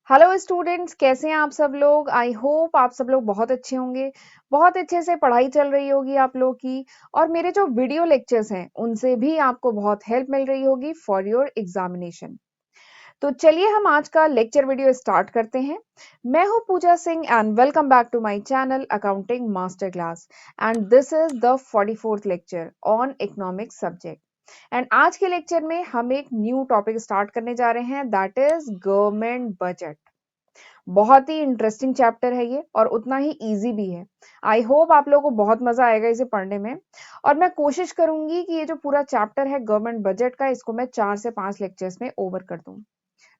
Hello students, कैसे हैं आप सब लोग। आई होप आप सब लोग बहुत अच्छे होंगे। बहुत अच्छे से पढ़ाई चल रही होगी आप लोग की। और मेरे जो वीडियो लेक्चर्स हैं उनसे भी आपको बहुत हेल्प मिल रही होगी फॉर योर एग्जामिनेशन। तो चलिए हम आज का लेक्चर वीडियो स्टार्ट करते हैं। मैं हूं Pooja Singh and welcome back to my channel accounting master class. And this is the 44th lecture on economic subject. And आज के लेक्चर में हम एक न्यू टॉपिक स्टार्ट करने जा रहे हैं, दैट इज गवर्नमेंट बजट। बहुत ही इंटरेस्टिंग चैप्टर है ये और उतना ही इजी भी है। आई होप आप लोगों को बहुत मजा आएगा इसे पढ़ने में। और मैं कोशिश करूंगी कि ये जो पूरा चैप्टर है गवर्नमेंट बजट का, इसको मैं 4 से 5 लेक्चर्स में ओवर कर दूं।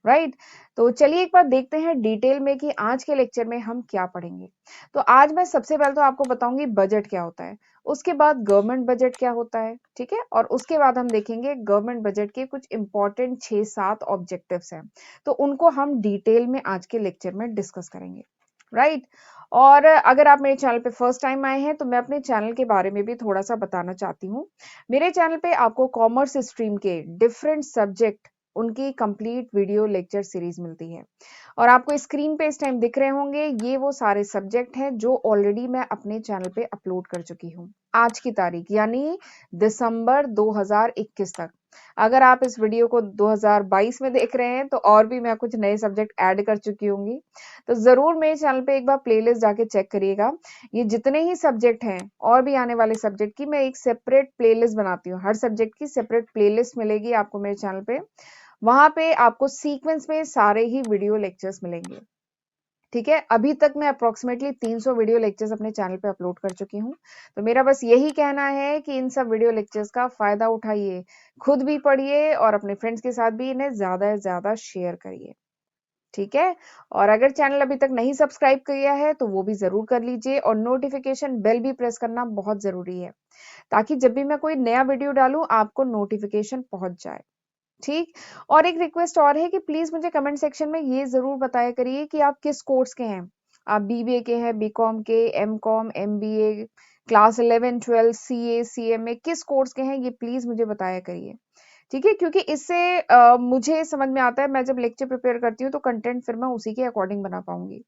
राइट। तो चलिए एक बार देखते हैं डिटेल में कि आज के लेक्चर में हम क्या पढ़ेंगे। तो आज मैं सबसे पहले तो आपको बताऊंगी बजट क्या होता है, उसके बाद गवर्नमेंट बजट क्या होता है, ठीक है, और उसके बाद हम देखेंगे गवर्नमेंट बजट के कुछ इंपॉर्टेंट 6-7 ऑब्जेक्टिव्स हैं। तो उनको हम डिटेल में आज के लेक्चर में डिस्कस करेंगे। राइट। और अगर आप मेरे चैनल पे फर्स्ट टाइम आए हैं तो मैं अपने चैनल के बारे में भी थोड़ा सा बताना चाहती हूँ। मेरे चैनल पे आपको कॉमर्स स्ट्रीम के डिफरेंट सब्जेक्ट उनकी कंप्लीट वीडियो लेक्चर सीरीज मिलती है। और आपको स्क्रीन पे इस टाइम दिख रहे होंगे, ये वो सारे सब्जेक्ट हैं जो ऑलरेडी मैं अपने चैनल पे अपलोड कर चुकी हूँ आज की तारीख यानी दिसंबर 2021 तक। अगर आप इस वीडियो को 2022 में देख रहे हैं तो और भी मैं कुछ नए सब्जेक्ट ऐड कर चुकी होंगी। तो जरूर मेरे चैनल पे एक बार प्लेलिस्ट जाके चेक करिएगा। ये जितने ही सब्जेक्ट हैं और भी आने वाले सब्जेक्ट की मैं एक सेपरेट प्लेलिस्ट बनाती हूँ। हर सब्जेक्ट की सेपरेट प्लेलिस्ट मिलेगी आपको मेरे चैनल पे। वहां पे आपको सीक्वेंस में सारे ही वीडियो लेक्चर्स मिलेंगे। ठीक है, अभी तक मैं अप्रोक्सीमेटली 300 वीडियो लेक्चर्स अपने चैनल पे अपलोड कर चुकी हूँ। तो मेरा बस यही कहना है कि इन सब वीडियो लेक्चर्स का फायदा उठाइए, खुद भी पढ़िए और अपने फ्रेंड्स के साथ भी इन्हें ज्यादा से ज्यादा शेयर करिए। ठीक है। और अगर चैनल अभी तक नहीं सब्सक्राइब किया है तो वो भी जरूर कर लीजिए और नोटिफिकेशन बेल भी प्रेस करना बहुत जरूरी है, ताकि जब भी मैं कोई नया वीडियो डालूं आपको नोटिफिकेशन पहुंच जाए। ठीक। और एक रिक्वेस्ट और है कि प्लीज मुझे कमेंट सेक्शन में ये जरूर बताया करिए कि आप किस कोर्स के हैं। आप बीबीए के हैं, बीकॉम के, MCom, MBA, class 11 12 CA, CMA, किस कोर्स के हैं ये प्लीज मुझे बताया करिए। ठीक है, क्योंकि इससे मुझे समझ में आता है, मैं जब लेक्चर प्रिपेयर करती हूँ तो कंटेंट फिर मैं उसी के अकॉर्डिंग बना पाऊंगी।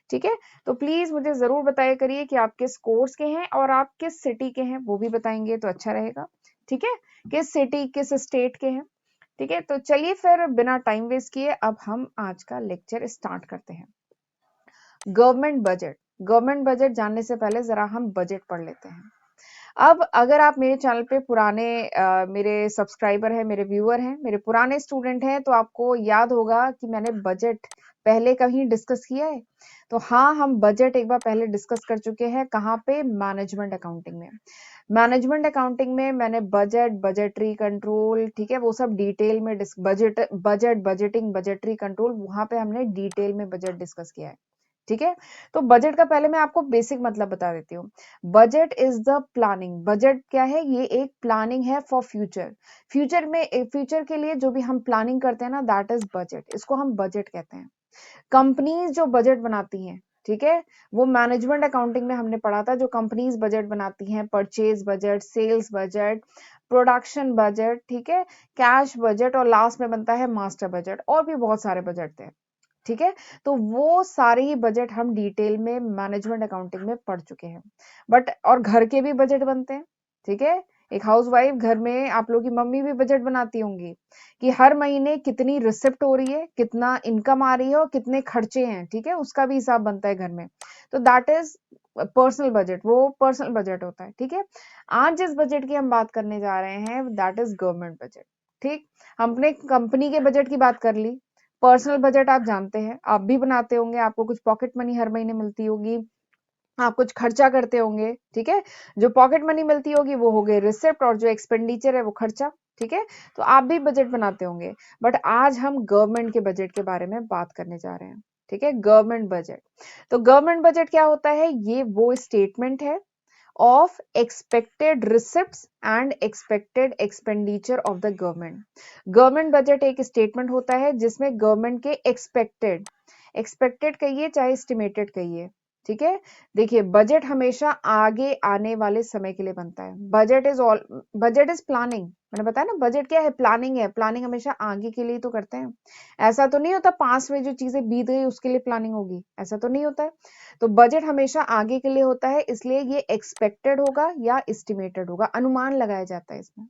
ठीक है। तो प्लीज मुझे जरूर बताया करिए कि आप किस कोर्स के हैं और आप किस सिटी के हैं, वो भी बताएंगे तो अच्छा रहेगा। ठीक है। किस सिटी किस स्टेट के हैं। ठीक है। तो चलिए फिर बिना टाइम वेस्ट किए अब हम आज का लेक्चर स्टार्ट करते हैं। Government budget. गवर्नमेंट बजट जानने से पहले जरा हम बजट पढ़ लेते हैं। अब अगर आप मेरे चैनल पे पुराने मेरे सब्सक्राइबर हैं, मेरे व्यूअर हैं, मेरे पुराने स्टूडेंट हैं, तो आपको याद होगा कि मैंने बजट पहले कहीं डिस्कस किया है। तो हाँ, हम बजट एक बार पहले डिस्कस कर चुके हैं। कहाँ पे? मैनेजमेंट अकाउंटिंग में। मैनेजमेंट अकाउंटिंग में मैंने बजट, बजटरी कंट्रोल, ठीक है, वो सब डिटेल में बजटिंग, बजटरी कंट्रोल, वहां पे हमने डिटेल में बजट डिस्कस किया है। ठीक है। तो बजट का पहले मैं आपको बेसिक मतलब बता देती हूँ। Budget is the planning. Budget क्या है? ये एक प्लानिंग है फॉर फ्यूचर। फ्यूचर के लिए जो भी हम प्लानिंग करते हैं ना, दैट इज बजट। इसको हम बजट कहते हैं। कंपनीज जो बजट बनाती हैं, ठीक है, वो मैनेजमेंट अकाउंटिंग में हमने पढ़ा था। जो कंपनीज बजट बनाती हैं, purchase budget, sales budget, production budget, ठीक है, कैश बजट, और लास्ट में बनता है मास्टर बजट, और भी बहुत सारे बजट थे। ठीक है। तो वो सारे ही बजट हम डिटेल में मैनेजमेंट अकाउंटिंग में पढ़ चुके हैं। बट और घर के भी बजट बनते हैं। ठीक है। एक हाउसवाइफ घर में, आप लोग की मम्मी भी बजट बनाती होंगी कि हर महीने कितनी रिसिप्ट हो रही है, कितना इनकम आ रही है और कितने खर्चे हैं। ठीक है, उसका भी हिसाब बनता है घर में। तो दैट इज पर्सनल बजट, वो पर्सनल बजट होता है। ठीक है। आज जिस बजट की हम बात करने जा रहे हैं दैट इज गवर्नमेंट बजट। ठीक। हमने कंपनी के बजट की बात कर ली। पर्सनल बजट आप जानते हैं, आप भी बनाते होंगे, आपको कुछ पॉकेट मनी हर महीने मिलती होगी, आप कुछ खर्चा करते होंगे। ठीक है। जो पॉकेट मनी मिलती होगी वो हो गई रिसिप्ट, और जो एक्सपेंडिचर है वो खर्चा। ठीक है। तो आप भी बजट बनाते होंगे। बट आज हम गवर्नमेंट के बजट के बारे में बात करने जा रहे हैं। ठीक है, गवर्नमेंट बजट। तो गवर्नमेंट बजट क्या होता है? ये वो स्टेटमेंट है of expected receipts and expected expenditure of the government। Government budget एक स्टेटमेंट होता है जिसमें गवर्नमेंट के एक्सपेक्टेड कहिए चाहे एस्टिमेटेड कहिए। ठीक है। देखिए, बजट हमेशा आगे आने वाले समय के लिए बनता है। Budget is planning. मैंने बताया ना, बजट क्या है, प्लानिंग है। प्लानिंग हमेशा आगे के लिए तो करते हैं। ऐसा तो नहीं होता पास्ट में जो चीजें बीत गई उसके लिए प्लानिंग होगी, ऐसा तो नहीं होता है। तो बजट हमेशा आगे के लिए होता है, इसलिए ये एक्सपेक्टेड होगा या एस्टिमेटेड होगा, अनुमान लगाया जाता है इसमें।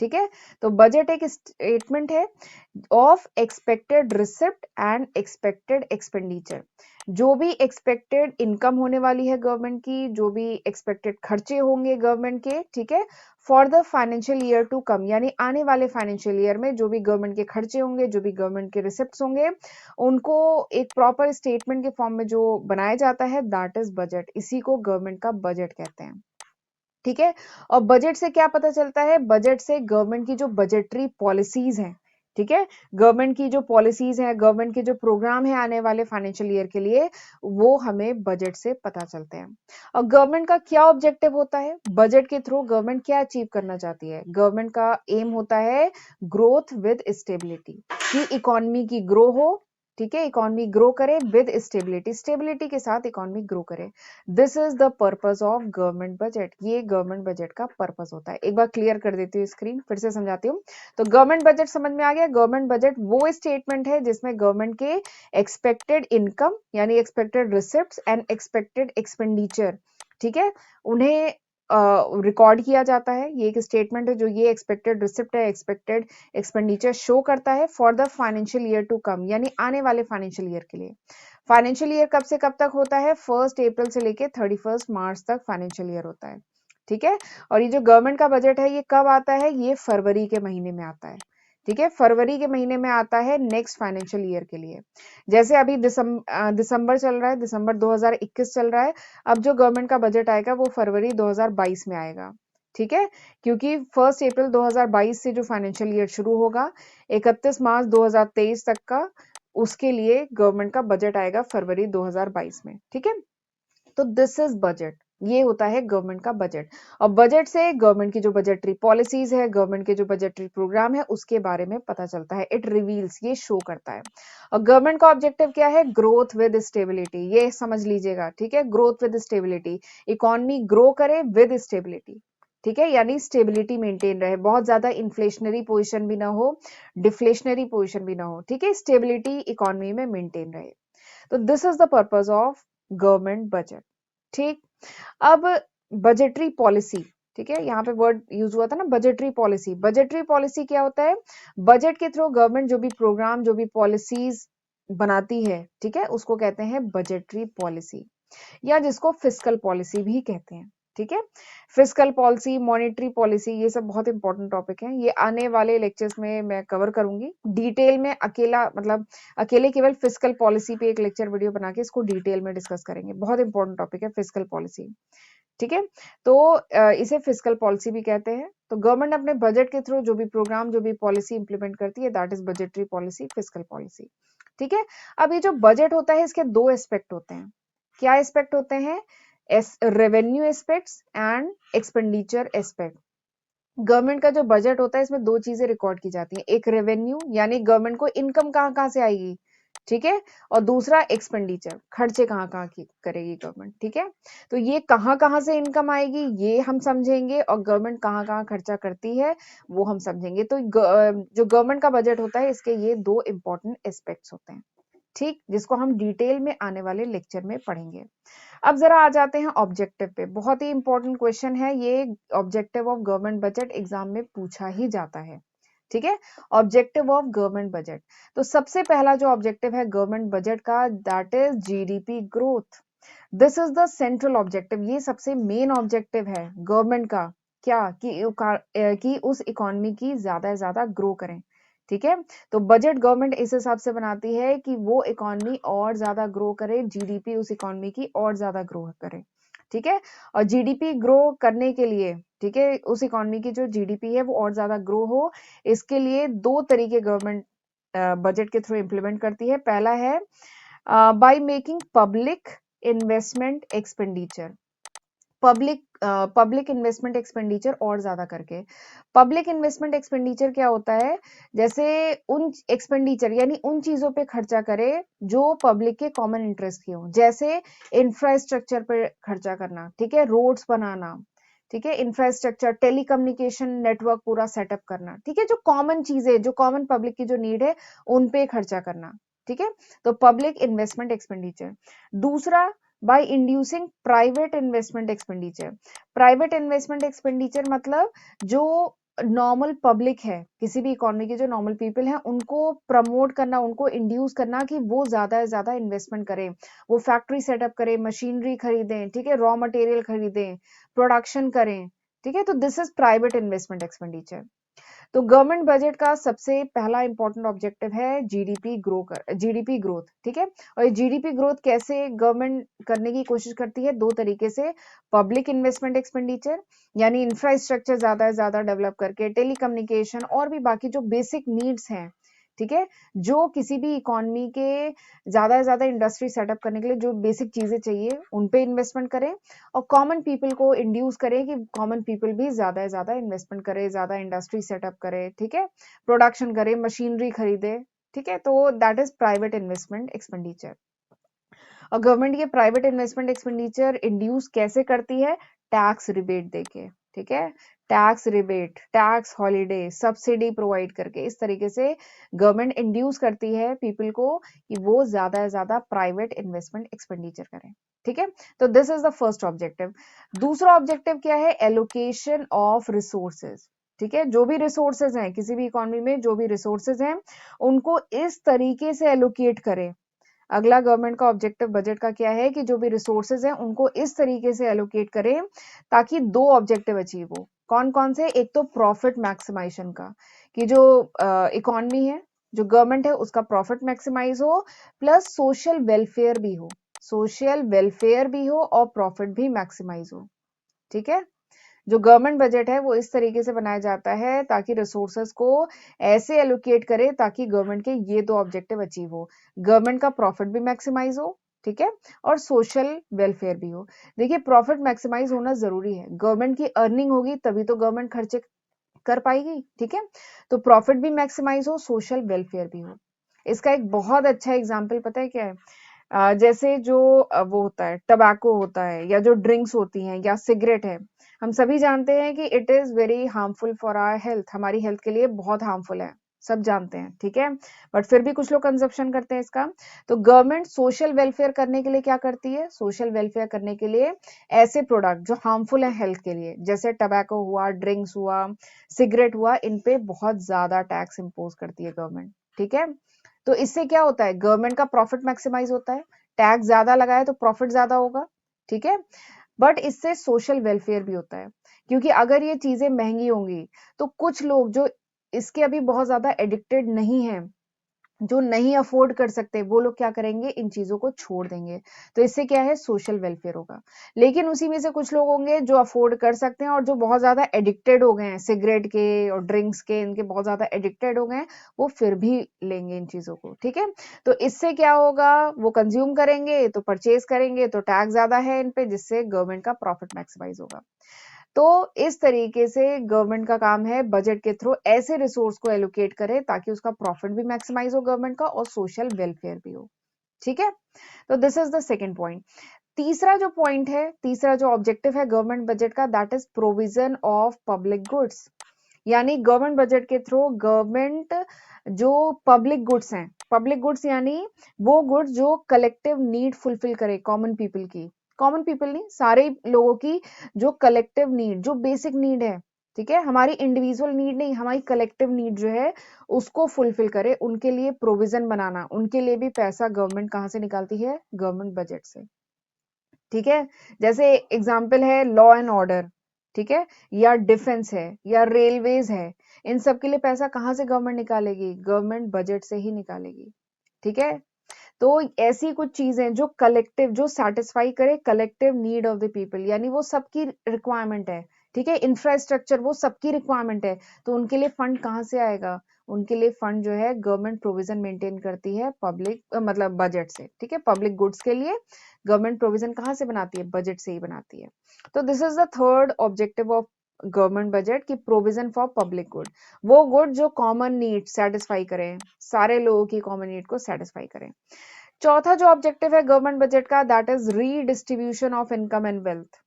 ठीक है, तो बजट एक स्टेटमेंट है of expected receipt and expected expenditure. जो भी एक्सपेक्टेड इनकम होने वाली है गवर्नमेंट की, जो भी एक्सपेक्टेड खर्चे होंगे गवर्नमेंट के, ठीक है, for the financial year to come, यानी आने वाले फाइनेंशियल ईयर में जो भी गवर्नमेंट के खर्चे होंगे, जो भी गवर्नमेंट के रिसिप्ट्स होंगे, उनको एक प्रॉपर स्टेटमेंट के फॉर्म में जो बनाया जाता है, दैट इज बजट। इसी को गवर्नमेंट का बजट कहते हैं। ठीक है, और बजट से क्या पता चलता है, बजट से गवर्नमेंट की जो बजटरी पॉलिसीज हैं, ठीक है, गवर्नमेंट की जो पॉलिसीज हैं, गवर्नमेंट के जो प्रोग्राम है आने वाले फाइनेंशियल ईयर के लिए, वो हमें बजट से पता चलते हैं। और गवर्नमेंट का क्या ऑब्जेक्टिव होता है, बजट के थ्रू गवर्नमेंट क्या अचीव करना चाहती है, गवर्नमेंट का एम होता है ग्रोथ विद स्टेबिलिटी, कि इकोनॉमी की ग्रो हो, ठीक है, इकोनॉमी ग्रो करे विद स्टेबिलिटी, स्टेबिलिटी के साथ इकोनॉमी ग्रो करे। This is the purpose of government budget, ये गवर्नमेंट बजट का पर्पस होता है। एक बार क्लियर कर देती हूँ स्क्रीन, फिर से समझाती हूँ। तो गवर्नमेंट बजट समझ में आ गया। गवर्नमेंट बजट वो स्टेटमेंट है जिसमें गवर्नमेंट के एक्सपेक्टेड इनकम यानी expected receipts and expected expenditure, ठीक है, उन्हें रिकॉर्ड किया जाता है। ये एक स्टेटमेंट है जो ये एक्सपेक्टेड रिसिप्ट है, एक्सपेक्टेड एक्सपेंडिचर शो करता है for the financial year to come, यानी आने वाले फाइनेंशियल ईयर के लिए। फाइनेंशियल ईयर कब से कब तक होता है, 1 अप्रैल से लेके 31 मार्च तक फाइनेंशियल ईयर होता है। ठीक है, और ये जो गवर्नमेंट का बजट है ये कब आता है, ये फरवरी के महीने में आता है। ठीक है, फरवरी के महीने में आता है नेक्स्ट फाइनेंशियल ईयर के लिए। जैसे अभी दिसंबर चल रहा है, दिसंबर 2021 चल रहा है। अब जो गवर्नमेंट का बजट आएगा वो फरवरी 2022 में आएगा। ठीक है, क्योंकि 1 अप्रैल 2022 से जो फाइनेंशियल ईयर शुरू होगा 31 मार्च 2023 तक का, उसके लिए गवर्नमेंट का बजट आएगा फरवरी 2022 में। ठीक है, तो दिस इज बजट, ये होता है गवर्नमेंट का बजट। और बजट से गवर्नमेंट की जो बजटरी पॉलिसीज है, गवर्नमेंट के जो बजटरी प्रोग्राम है, उसके बारे में पता चलता है। इट रिवील्स, ये शो करता है। और गवर्नमेंट का ऑब्जेक्टिव क्या है, ग्रोथ विद स्टेबिलिटी, ये समझ लीजिएगा। ठीक है, growth with stability, economy grow करे विद स्टेबिलिटी। ठीक है, यानी स्टेबिलिटी मेंटेन रहे, बहुत ज्यादा इन्फ्लेशनरी पोजिशन भी ना हो, डिफ्लेशनरी पोजिशन भी ना हो। ठीक है, स्टेबिलिटी इकोनॉमी में मेंटेन रहे। तो this is the purpose of government budget. ठीक, अब बजटरी पॉलिसी, ठीक है, यहाँ पे वर्ड यूज हुआ था ना बजटरी पॉलिसी। बजटरी पॉलिसी क्या होता है, बजट के थ्रू गवर्नमेंट जो भी प्रोग्राम, जो भी पॉलिसीज बनाती है, ठीक है, उसको कहते हैं बजटरी पॉलिसी, या जिसको फिस्कल पॉलिसी भी कहते हैं। ठीक है, फिस्कल पॉलिसी, मॉनेटरी पॉलिसी, ये सब बहुत इंपॉर्टेंट टॉपिक हैं। ये आने वाले लेक्चर्स में मैं कवर करूंगी डिटेल में, अकेला मतलब अकेले केवल फिस्कल पॉलिसी पे एक लेक्चर वीडियो बना के इसको डिटेल में डिस्कस करेंगे। बहुत इंपॉर्टेंट टॉपिक है फिस्कल पॉलिसी। ठीक है, तो इसे फिस्कल पॉलिसी भी कहते हैं। तो गवर्नमेंट अपने बजट के थ्रू जो भी प्रोग्राम, जो भी पॉलिसी इंप्लीमेंट करती है, that is budgetary policy, fiscal policy. ठीक है, अब ये जो बजट होता है इसके दो एस्पेक्ट होते हैं। क्या एस्पेक्ट होते हैं, revenue aspects and expenditure aspect. Government का जो बजट होता है इसमें दो चीजें रिकॉर्ड की जाती हैं, एक रेवेन्यू यानी गवर्नमेंट को इनकम कहाँ कहाँ से आएगी, ठीक है, और दूसरा एक्सपेंडिचर, खर्चे कहाँ कहाँ की करेगी गवर्नमेंट। ठीक है, तो ये कहाँ कहाँ से इनकम आएगी ये हम समझेंगे, और गवर्नमेंट कहाँ कहाँ खर्चा करती है वो हम समझेंगे। तो जो गवर्नमेंट का बजट होता है इसके ये दो इंपॉर्टेंट एस्पेक्ट्स होते हैं। ठीक, जिसको हम डिटेल में आने वाले लेक्चर में पढ़ेंगे। अब जरा आ जाते हैं ऑब्जेक्टिव पे। बहुत ही इंपॉर्टेंट क्वेश्चन है ये, objective of government budget exam में पूछा ही जाता है। ठीक है, ऑब्जेक्टिव ऑफ गवर्नमेंट बजट। तो सबसे पहला जो ऑब्जेक्टिव है गवर्नमेंट बजट का, that is GDP growth. This is the central objective, ये सबसे मेन ऑब्जेक्टिव है गवर्नमेंट का। क्या कि उस इकोनॉमी की ज्यादा से ज्यादा ग्रो करें। ठीक है, तो बजट गवर्नमेंट इस हिसाब से बनाती है कि वो इकोनॉमी और ज्यादा ग्रो करे, जीडीपी उस इकोनॉमी की और ज्यादा ग्रो करे। ठीक है, और जीडीपी ग्रो करने के लिए, ठीक है, उस इकोनॉमी की जो जीडीपी है वो और ज्यादा ग्रो हो, इसके लिए दो तरीके गवर्नमेंट बजट के थ्रू इंप्लीमेंट करती है। पहला है by making public investment expenditure, public investment expenditure और ज्यादा करके। पब्लिक इन्वेस्टमेंट एक्सपेंडिचर क्या होता है, जैसे उन एक्सपेंडिचर यानी उन चीजों पे खर्चा करे जो पब्लिक के कॉमन इंटरेस्ट की हो, जैसे इंफ्रास्ट्रक्चर पे खर्चा करना, ठीक है, रोड्स बनाना, ठीक है, इंफ्रास्ट्रक्चर, टेलीकम्युनिकेशन नेटवर्क पूरा सेटअप करना, ठीक है, जो कॉमन चीजें, जो कॉमन पब्लिक की जो नीड है उन पे खर्चा करना, ठीक है, तो पब्लिक इन्वेस्टमेंट एक्सपेंडिचर। दूसरा, by inducing private investment expenditure. Private investment expenditure मतलब जो नॉर्मल पब्लिक है, किसी भी इकोनॉमी के जो नॉर्मल पीपल है, उनको प्रमोट करना, उनको इंड्यूस करना कि वो ज्यादा से ज्यादा इन्वेस्टमेंट करें, वो फैक्ट्री सेटअप करें, मशीनरी खरीदें, ठीक है, रॉ मटेरियल खरीदें, प्रोडक्शन करें, ठीक है, तो this is private investment expenditure. तो गवर्नमेंट बजट का सबसे पहला इंपॉर्टेंट ऑब्जेक्टिव है जीडीपी ग्रोथ, ठीक है, और ये जीडीपी ग्रोथ कैसे गवर्नमेंट करने की कोशिश करती है, दो तरीके से, पब्लिक इन्वेस्टमेंट एक्सपेंडिचर यानी इंफ्रास्ट्रक्चर ज्यादा से ज्यादा डेवलप करके, टेलीकम्युनिकेशन और भी बाकी जो बेसिक नीड्स हैं, ठीक है, जो किसी भी इकोनॉमी के ज्यादा से ज्यादा इंडस्ट्री सेटअप करने के लिए जो बेसिक चीजें चाहिए उन पे इन्वेस्टमेंट करें, और कॉमन पीपल को इंड्यूस करें कि कॉमन पीपल भी ज्यादा से ज्यादा इन्वेस्टमेंट करे, ज्यादा इंडस्ट्री सेटअप करे, ठीक है, प्रोडक्शन करे, मशीनरी खरीदे, ठीक है, तो that is private investment expenditure. और गवर्नमेंट ये प्राइवेट इन्वेस्टमेंट एक्सपेंडिचर इंड्यूस कैसे करती है, टैक्स रिबेट देके, ठीक है, tax rebate, tax holiday, subsidy provide करके, इस तरीके से गवर्नमेंट इंड्यूस करती है पीपल को कि वो ज्यादा से ज्यादा प्राइवेट इन्वेस्टमेंट एक्सपेंडिचर करें, ठीक है, तो this is the first objective. दूसरा ऑब्जेक्टिव क्या है, एलोकेशन ऑफ रिसोर्सेज, ठीक है, जो भी रिसोर्सेज हैं किसी भी इकोनॉमी में, जो भी रिसोर्सेज हैं उनको इस तरीके से एलोकेट करें। अगला गवर्नमेंट का ऑब्जेक्टिव बजट का क्या है कि जो भी रिसोर्सेज हैं उनको इस तरीके से एलोकेट करें ताकि दो ऑब्जेक्टिव अचीव हो। कौन कौन से, एक तो प्रॉफिट मैक्सिमाइजेशन का, कि जो इकोनॉमी है, जो गवर्नमेंट है उसका प्रॉफिट मैक्सिमाइज हो, प्लस सोशल वेलफेयर भी हो, सोशल वेलफेयर भी हो और प्रॉफिट भी मैक्सिमाइज हो, ठीक है। जो गवर्नमेंट बजट है वो इस तरीके से बनाया जाता है ताकि रिसोर्सेस को ऐसे एलोकेट करे ताकि गवर्नमेंट के ये दो ऑब्जेक्टिव अचीव हो, गवर्नमेंट का प्रॉफिट भी मैक्सिमाइज हो, ठीक है, और सोशल वेलफेयर भी हो। देखिए, प्रॉफिट मैक्सिमाइज होना जरूरी है, गवर्नमेंट की अर्निंग होगी तभी तो गवर्नमेंट खर्चे कर पाएगी, ठीक है, तो प्रॉफिट भी मैक्सिमाइज हो, सोशल वेलफेयर भी हो। इसका एक बहुत अच्छा एग्जाम्पल पता है क्या है, जैसे जो वो होता है, टबैको होता है, या जो ड्रिंक्स होती हैं, या सिगरेट है, हम सभी जानते हैं कि it is very harmful for our health, हमारी हेल्थ के लिए बहुत हार्मफुल है, सब जानते हैं, ठीक है, बट फिर भी कुछ लोग कंजप्शन करते हैं इसका। तो गवर्नमेंट सोशल वेलफेयर करने के लिए क्या करती है, सोशल वेलफेयर करने के लिए ऐसे प्रोडक्ट जो हार्मफुल है हेल्थ के लिए, जैसे टबैको हुआ, ड्रिंक्स हुआ, सिगरेट हुआ, इन पे बहुत ज्यादा टैक्स इम्पोज करती है गवर्नमेंट, ठीक है। तो इससे क्या होता है, गवर्नमेंट का प्रॉफिट मैक्सिमाइज होता है, टैक्स ज्यादा लगाए तो प्रॉफिट ज्यादा होगा, ठीक है, बट इससे सोशल वेलफेयर भी होता है, क्योंकि अगर ये चीजें महंगी होंगी तो कुछ लोग जो इसके अभी बहुत ज्यादा एडिक्टेड नहीं है, जो नहीं अफोर्ड कर सकते, वो लोग क्या करेंगे, इन चीजों को छोड़ देंगे, तो इससे क्या है, सोशल वेलफेयर होगा। लेकिन उसी में से कुछ लोग होंगे जो अफोर्ड कर सकते हैं और जो बहुत ज्यादा एडिक्टेड हो गए हैं सिगरेट के और ड्रिंक्स के, इनके बहुत ज्यादा एडिक्टेड हो गए हैं, वो फिर भी लेंगे इन चीजों को, ठीक है। तो इससे क्या होगा, वो कंज्यूम करेंगे तो परचेज करेंगे तो टैक्स ज्यादा है इन पे, जिससे गवर्नमेंट का प्रॉफिट मैक्सिमाइज होगा। तो इस तरीके से गवर्नमेंट का काम है बजट के थ्रू ऐसे रिसोर्स को एलोकेट करे ताकि उसका प्रॉफिट भी मैक्सिमाइज हो गवर्नमेंट का और सोशल वेलफेयर भी हो, ठीक है। तो this is the second point. तीसरा जो पॉइंट है, तीसरा जो ऑब्जेक्टिव है गवर्नमेंट बजट का, that is provision of public goods, यानी गवर्नमेंट बजट के थ्रू गवर्नमेंट जो पब्लिक गुड्स हैं, पब्लिक गुड्स यानी वो गुड्स जो कलेक्टिव नीड फुलफिल करे, कॉमन पीपल की, कॉमन पीपल नहीं, सारे लोगों की जो कलेक्टिव नीड, जो बेसिक नीड है, ठीक है, हमारी इंडिविजुअल नीड नहीं, हमारी कलेक्टिव नीड जो है उसको फुलफिल करे, उनके लिए प्रोविजन बनाना, उनके लिए भी पैसा गवर्नमेंट कहाँ से निकालती है, गवर्नमेंट बजट से, ठीक है। जैसे एग्जाम्पल है लॉ एंड ऑर्डर, ठीक है, या डिफेंस है, या रेलवेज है, इन सब के लिए पैसा कहाँ से गवर्नमेंट निकालेगी, गवर्नमेंट बजट से ही निकालेगी, ठीक है। तो ऐसी कुछ चीजें जो कलेक्टिव, जो सेटिस्फाई करे collective need of the people, यानी वो सबकी रिक्वायरमेंट है, ठीक है, इंफ्रास्ट्रक्चर वो सबकी रिक्वायरमेंट है, तो उनके लिए फंड कहाँ से आएगा, उनके लिए फंड जो है गवर्नमेंट प्रोविजन मेंटेन करती है पब्लिक मतलब बजट से, ठीक है, पब्लिक गुड्स के लिए गवर्नमेंट प्रोविजन कहाँ से बनाती है, बजट से ही बनाती है। तो this is the third objective of government budget की प्रोविजन फॉर पब्लिक गुड, वो गुड जो कॉमन नीड सेटिस्फाई करें, सारे लोगों की कॉमन नीड को सेटिस्फाई करें। चौथा जो ऑब्जेक्टिव है गवर्नमेंट बजट का, that is redistribution of income and wealth.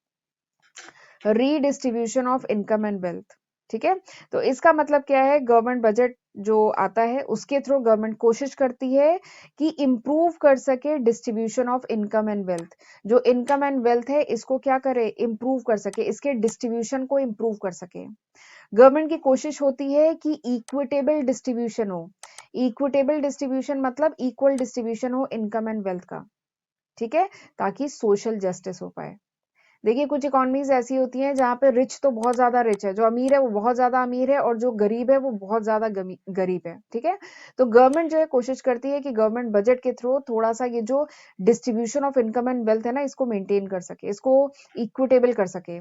Redistribution of income and wealth. ठीक है, तो इसका मतलब क्या है, गवर्नमेंट बजट जो आता है उसके थ्रू गवर्नमेंट कोशिश करती है कि इम्प्रूव कर सके distribution of income and wealth. जो इनकम एंड वेल्थ है इसको क्या करे, इम्प्रूव कर सके, इसके डिस्ट्रीब्यूशन को इम्प्रूव कर सके। गवर्नमेंट की कोशिश होती है कि इक्विटेबल डिस्ट्रीब्यूशन हो। इक्विटेबल डिस्ट्रीब्यूशन मतलब इक्वल डिस्ट्रीब्यूशन हो इनकम एंड वेल्थ का। ठीक है, ताकि सोशल जस्टिस हो पाए। देखिए कुछ इकोनॉमीज ऐसी होती हैं जहाँ पे रिच तो बहुत ज्यादा रिच है, जो अमीर है वो बहुत ज्यादा अमीर है, और जो गरीब है वो बहुत ज्यादा गरीब है। ठीक है, तो गवर्नमेंट जो है कोशिश करती है कि गवर्नमेंट बजट के थ्रू थोड़ा सा ये जो distribution of income and wealth है ना, इसको मेंटेन कर सके, इसको इक्विटेबल कर सके।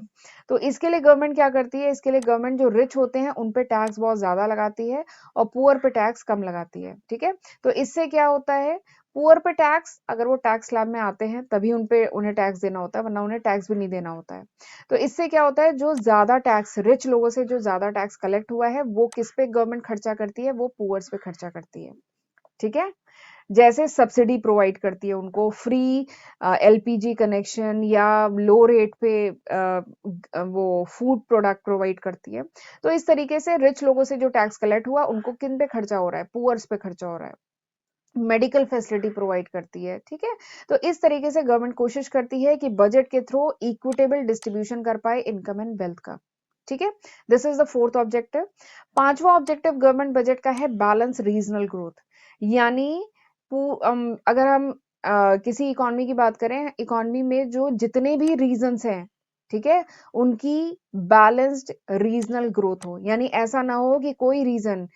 तो इसके लिए गवर्नमेंट क्या करती है, इसके लिए गवर्नमेंट जो रिच होते हैं उन पे टैक्स बहुत ज्यादा लगाती है और पुअर पे टैक्स कम लगाती है। ठीक है, तो इससे क्या होता है, पुअर पे टैक्स, अगर वो टैक्स स्लैब में आते हैं तभी उन्हें टैक्स देना होता है, वरना उन्हें टैक्स भी नहीं देना होता है। तो इससे क्या होता है, जो ज्यादा टैक्स, रिच लोगों से जो ज्यादा टैक्स कलेक्ट हुआ है वो किस पे गवर्नमेंट खर्चा करती है, वो पुअर्स पे खर्चा करती है। ठीक है, जैसे सब्सिडी प्रोवाइड करती है उनको, फ्री एलपीजी कनेक्शन, या लो रेट पे वो फूड प्रोडक्ट प्रोवाइड करती है। तो इस तरीके से रिच लोगों से जो टैक्स कलेक्ट हुआ उनको किन पे खर्चा हो रहा है, पुअर्स पे खर्चा हो रहा है। मेडिकल फैसिलिटी प्रोवाइड करती है। ठीक है, तो इस तरीके से गवर्नमेंट कोशिश करती है कि बजट के थ्रू इक्विटेबल डिस्ट्रीब्यूशन कर पाए इनकम एंड वेल्थ का। ठीक है, this is the fourth objective. पांचवा ऑब्जेक्टिव गवर्नमेंट बजट का है बैलेंस रीजनल ग्रोथ। यानी अगर हम किसी इकोनॉमी की बात करें, इकोनॉमी में जो जितने भी रीजन्स हैं, ठीक है, उनकी बैलेंस्ड रीजनल ग्रोथ हो। यानी ऐसा ना हो कि कोई रीजन,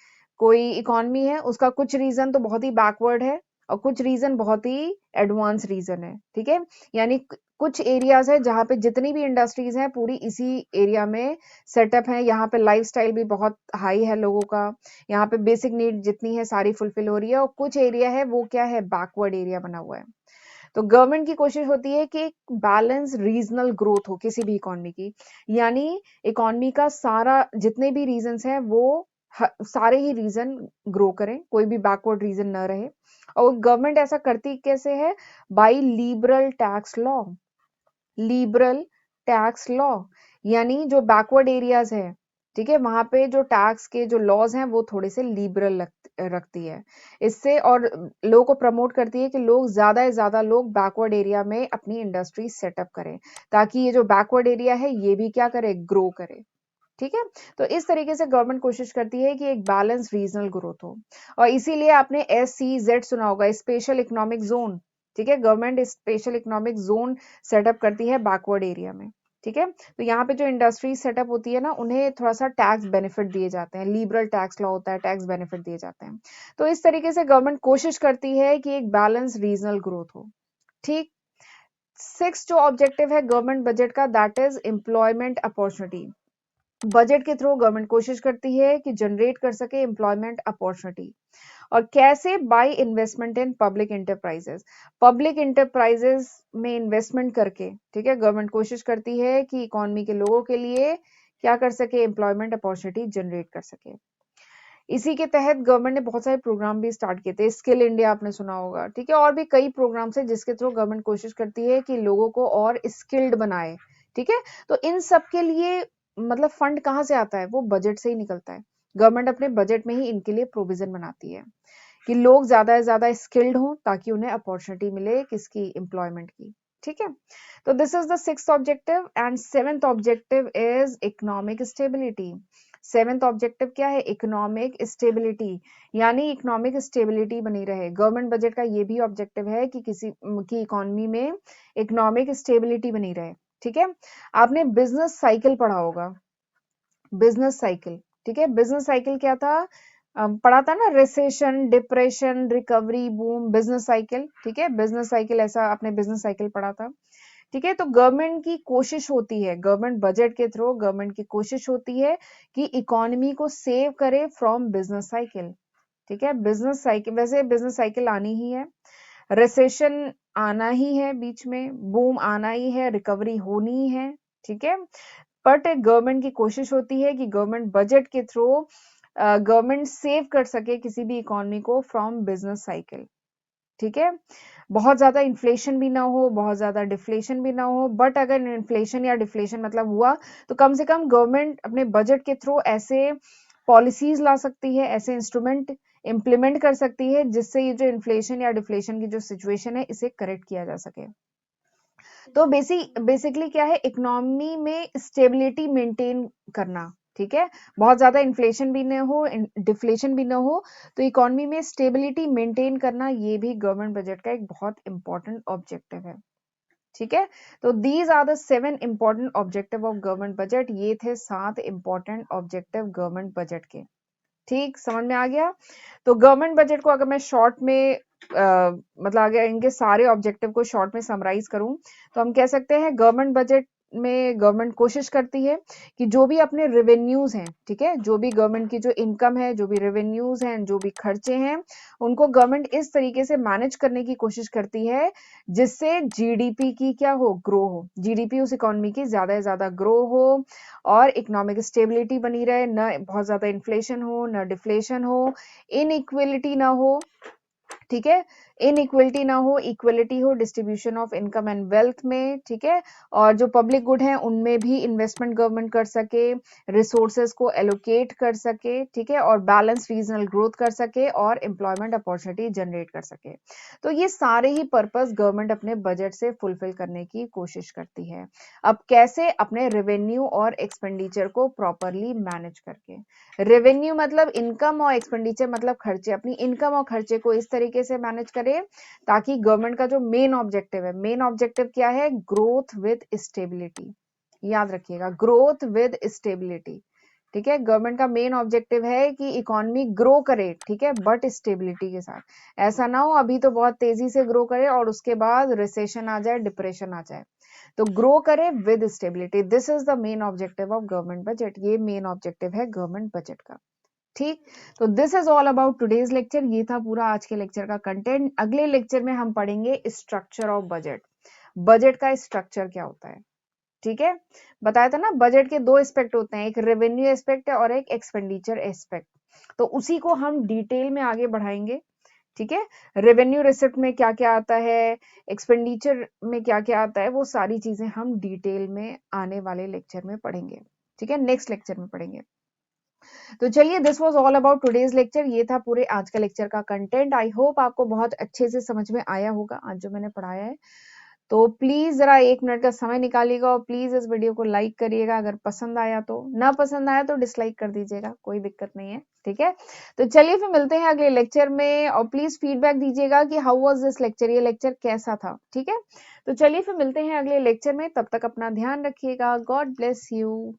कोई इकोनॉमी है उसका कुछ रीजन तो बहुत ही बैकवर्ड है और कुछ रीजन बहुत ही एडवांस रीजन है। ठीक है, यानी कुछ एरियाज है जहाँ पे जितनी भी इंडस्ट्रीज हैं पूरी इसी एरिया में सेटअप है, यहाँ पे लाइफस्टाइल भी बहुत हाई है लोगों का, यहाँ पे बेसिक नीड जितनी है सारी फुलफिल हो रही है, और कुछ एरिया है वो क्या है, बैकवर्ड एरिया बना हुआ है। तो गवर्नमेंट की कोशिश होती है कि एक बैलेंस रीजनल ग्रोथ हो किसी भी इकोनॉमी की। यानी इकोनॉमी का सारा जितने भी रीजन्स हैं वो सारे ही रीजन ग्रो करें, कोई भी बैकवर्ड रीजन न रहे। और गवर्नमेंट ऐसा करती कैसे है, by liberal tax law. Liberal tax law, यानी जो बैकवर्ड एरियाज है, ठीक है, वहां पे जो टैक्स के जो लॉज हैं वो थोड़े से लिबरल रखती है। इससे और लोगों को प्रमोट करती है कि लोग ज्यादा से ज्यादा लोग बैकवर्ड एरिया में अपनी इंडस्ट्री सेटअप करें, ताकि ये जो बैकवर्ड एरिया है ये भी क्या करे, ग्रो करे। ठीक है, तो इस तरीके से गवर्नमेंट कोशिश करती है कि एक बैलेंस रीजनल ग्रोथ हो। और इसीलिए आपने SEZ सुना होगा, स्पेशल इकोनॉमिक जोन। ठीक है, government special economic zone setup करती है बैकवर्ड एरिया में। ठीक है, तो यहाँ पे जो इंडस्ट्री सेटअप होती है ना, उन्हें थोड़ा सा टैक्स बेनिफिट दिए जाते हैं, लिबरल टैक्स लॉ होता है, टैक्स बेनिफिट दिए जाते हैं। तो इस तरीके से गवर्नमेंट कोशिश करती है कि एक बैलेंस रीजनल ग्रोथ हो। ठीक, सिक्स जो ऑब्जेक्टिव है गवर्नमेंट बजट का, that is employment opportunity. Budget के थ्रू गवर्नमेंट कोशिश करती है कि जनरेट कर सके एम्प्लॉयमेंट अपॉर्चुनिटी। और कैसे, by investment in public enterprises. Public enterprises में इन्वेस्टमेंट करके, ठीक है, गवर्नमेंट कोशिश करती है कि इकोनॉमी के लोगों के लिए क्या कर सके, एम्प्लॉयमेंट अपॉर्चुनिटी जनरेट कर सके। इसी के तहत गवर्नमेंट ने बहुत सारे प्रोग्राम भी स्टार्ट किए थे, स्किल इंडिया आपने सुना होगा। ठीक है, और भी कई प्रोग्राम्स हैं जिसके थ्रू गवर्नमेंट कोशिश करती है कि लोगों को और स्किल्ड बनाए। ठीक है, तो इन सब के लिए मतलब फंड कहाँ से आता है, वो बजट से ही निकलता है। गवर्नमेंट अपने बजट में ही इनके लिए प्रोविजन बनाती है कि लोग ज्यादा से ज्यादा स्किल्ड हों ताकि उन्हें अपॉर्चुनिटी मिले किसकी, एम्प्लॉयमेंट की। ठीक है, तो this is the sixth objective. And seventh objective is economic stability. Seventh objective क्या है, इकोनॉमिक स्टेबिलिटी। यानी इकोनॉमिक स्टेबिलिटी बनी रहे। गवर्नमेंट बजट का ये भी ऑब्जेक्टिव है कि किसी की इकोनॉमी में इकोनॉमिक स्टेबिलिटी बनी रहे। ठीक है, आपने बिजनेस साइकिल पढ़ा होगा, बिजनेस साइकिल। ठीक है, बिजनेस साइकिल क्या था, पढ़ा था ना, recession, depression, recovery, boom, business cycle. ठीक है, बिजनेस साइकिल, ऐसा आपने बिजनेस साइकिल पढ़ा था। ठीक है, तो गवर्नमेंट की कोशिश होती है, गवर्नमेंट बजट के थ्रू गवर्नमेंट की कोशिश होती है कि इकोनॉमी को सेव करे फ्रॉम बिजनेस साइकिल। ठीक है, बिजनेस साइकिल, वैसे बिजनेस साइकिल आनी ही है, रिसेशन आना ही है बीच में, बूम आना ही है, रिकवरी होनी ही है। ठीक है, बट गवर्नमेंट की कोशिश होती है कि गवर्नमेंट बजट के थ्रू गवर्नमेंट सेव कर सके किसी भी इकोनॉमी को फ्रॉम बिजनेस साइकिल। ठीक है? बहुत ज़्यादा इन्फ्लेशन भी ना हो, बहुत ज़्यादा डिफ्लेशन भी ना हो, बट अगर इन्फ्लेशन या डिफ्लेशन मतलब हुआ, तो कम से कम गवर्नमेंट अपने बजट के थ्रू ऐसे पॉलिसीज़ ला सकती है, ऐसे इंस्ट्रूमेंट इम्प्लीमेंट कर सकती है, जिससे ये जो इन्फ्लेशन या डिफ्लेशन की जो सिचुएशन है, इसे करेक्ट किया जा सके। तो बेसिकली क्या है, इकोनॉमी में स्टेबिलिटी मेंटेन करना, ठीक है? बहुत ज़्यादा इन्फ्लेशन भी ना हो, डिफ्लेशन भी ना हो, तो इकोनॉमी में स्टेबिलिटी मेंटेन करना, ये भी गवर्नमेंट बजट का एक बहुत इंपॉर्टेंट ऑब्जेक्टिव है, ठीक है? तो these are the 7 important objective of government budget. ये थे 7 इंपॉर्टेंट ऑब्जेक्टिव गवर्नमेंट बजट के। ठीक, समझ में आ गया? तो गवर्नमेंट बजट को अगर मैं शॉर्ट में मतलब अगर इनके सारे ऑब्जेक्टिव को शॉर्ट में समराइज करूं, तो हम कह सकते हैं गवर्नमेंट बजट में गवर्नमेंट कोशिश करती है कि जो भी अपने रेवेन्यूज हैं, ठीक है, जो भी गवर्नमेंट की जो इनकम है, जो भी रेवेन्यूज हैं, जो भी खर्चे हैं, उनको गवर्नमेंट इस तरीके से मैनेज करने की कोशिश करती है जिससे जीडीपी की क्या हो, ग्रो हो, जीडीपी उस इकोनॉमी की ज्यादा से ज्यादा ग्रो हो और इकोनॉमिक स्टेबिलिटी बनी रहे, न बहुत ज्यादा इन्फ्लेशन हो, न डिफ्लेशन हो, इनइक्वलिटी ना हो, ठीक है, इनइक्वलिटी ना हो, इक्वलिटी हो distribution of income and wealth में, ठीक है, और जो पब्लिक गुड है उनमें भी इन्वेस्टमेंट गवर्नमेंट कर सके, रिसोर्सेज को एलोकेट कर सके, ठीक है, और बैलेंस रीजनल ग्रोथ कर सके और एम्प्लॉयमेंट अपॉर्चुनिटी जनरेट कर सके। तो ये सारे ही पर्पस गवर्नमेंट अपने बजट से फुलफिल करने की कोशिश करती है। अब कैसे? अपने रेवेन्यू और एक्सपेंडिचर को प्रॉपरली मैनेज करके। रेवेन्यू मतलब इनकम और एक्सपेंडिचर मतलब खर्चे, अपनी इनकम और खर्चे को इस तरीके से मैनेज करें ताकि गवर्नमेंट का जो मेन ऑब्जेक्टिव है, मेन ऑब्जेक्टिव क्या है? Growth with stability. याद रखिएगा, ग्रोथ विद स्टेबिलिटी, ठीक है? गवर्नमेंट का मेन ऑब्जेक्टिव है कि इकोनॉमी ग्रो करे, ठीक है, बट स्टेबिलिटी के साथ। ऐसा ना हो अभी तो बहुत तेजी से ग्रो करे और उसके बाद रिसेशन आ जाए, डिप्रेशन आ जाए। तो ग्रो करे with stability, this is the main objective of government budget. ये मेन ऑब्जेक्टिव है गवर्नमेंट बजट का। ठीक, तो this is all about today's lecture. ये था पूरा आज के लेक्चर का कंटेंट। अगले लेक्चर में हम पढ़ेंगे स्ट्रक्चर ऑफ बजट। बजट का स्ट्रक्चर क्या होता है, ठीक है? बताया था ना, बजट के दो एस्पेक्ट होते हैं, एक रेवेन्यू एस्पेक्ट है और एक एक्सपेंडिचर एस्पेक्ट। तो उसी को हम डिटेल में आगे बढ़ाएंगे, ठीक है? रेवेन्यू रिसिप्ट में क्या क्या आता है, एक्सपेंडिचर में क्या क्या आता है, वो सारी चीजें हम डिटेल में आने वाले लेक्चर में पढ़ेंगे, ठीक है, नेक्स्ट लेक्चर में पढ़ेंगे। तो चलिए, this was all about today's lecture. ये था पूरे आज का लेक्चर का कंटेंट। आई होप आपको बहुत अच्छे से समझ में आया होगा आज जो मैंने पढ़ाया है। तो प्लीज जरा 1 मिनट का समय निकालिएगा और प्लीज इस वीडियो को लाइक करिएगा। अगर पसंद आया तो, ना पसंद आया तो डिसलाइक कर दीजिएगा, कोई दिक्कत नहीं है, ठीक है? तो चलिए फिर मिलते हैं अगले लेक्चर में और प्लीज फीडबैक दीजिएगा कि हाउ वाज दिस लेक्चर, ये लेक्चर कैसा था, ठीक है? तो चलिए फिर मिलते हैं अगले लेक्चर में, तब तक अपना ध्यान रखिएगा। God bless you.